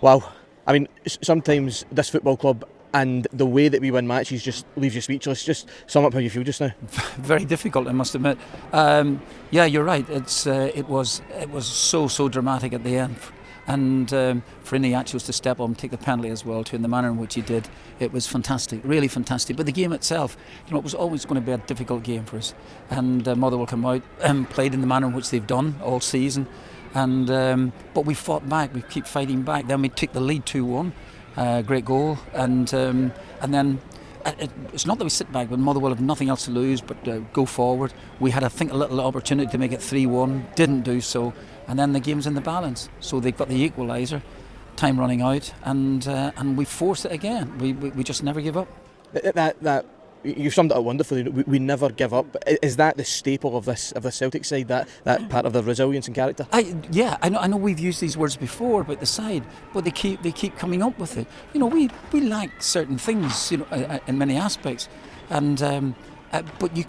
Wow. I mean, sometimes this football club and the way that we win matches just leaves you speechless. Just sum up how you feel just now. Very difficult, I must admit. Yeah, you're right. It was so dramatic at the end, and for Iñigo to step up and take the penalty as well too, in the manner in which he did, it was fantastic, really fantastic. But the game itself, it was always going to be a difficult game for us. And Motherwell come out and played in the manner in which they've done all season, and but we fought back. We keep fighting back. Then we took the lead 2-1. Great goal, and then it's not that we sit back, but Motherwell have nothing else to lose but go forward. We had, I think, a little opportunity to make it 3-1, didn't do so, and then the game's in the balance. So they've got the equaliser, time running out, and we forced it again. We just never give up. That you summed it up wonderfully. We never give up. Is that the staple of the Celtic side? That part of their resilience and character? I know we've used these words before about the side, but they keep coming up with it. We lack certain things, in many aspects, and but you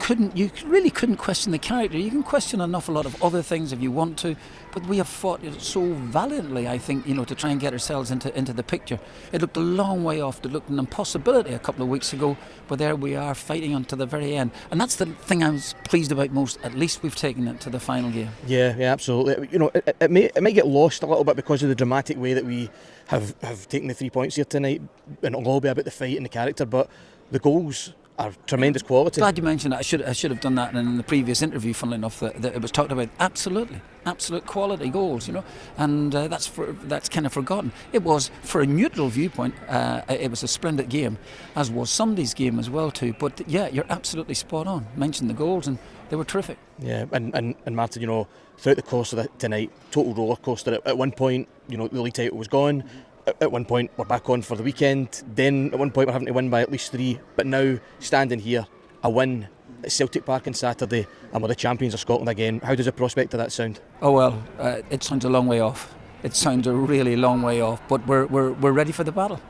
really couldn't question the character. You can question an awful lot of other things if you want to, but we have fought so valiantly, I think, to try and get ourselves into the picture. It looked a long way off. It looked an impossibility a couple of weeks ago, but there we are fighting on to the very end. And that's the thing I was pleased about most. At least we've taken it to the final game. Yeah, absolutely. It may get lost a little bit because of the dramatic way that we have taken the 3 points here tonight, and it'll all be about the fight and the character, but the goals are tremendous quality. Glad you mentioned that. I should have done that in the previous interview, funnily enough, that it was talked about. Absolute quality goals, and that's kind of forgotten. It was, for a neutral viewpoint, it was a splendid game, as was Sunday's game as well too. But yeah, you're absolutely spot on. Mentioned the goals, and they were terrific. Yeah, and Martin, throughout the course of tonight, total roller coaster. At one point, the league title was gone. At one point we're back on for the weekend, then at one point we're having to win by at least 3, but now standing here, a win at Celtic Park on Saturday, and we're the champions of Scotland again. How does the prospect of that sound? Oh well, it sounds a long way off. It sounds a really long way off, but we're ready for the battle.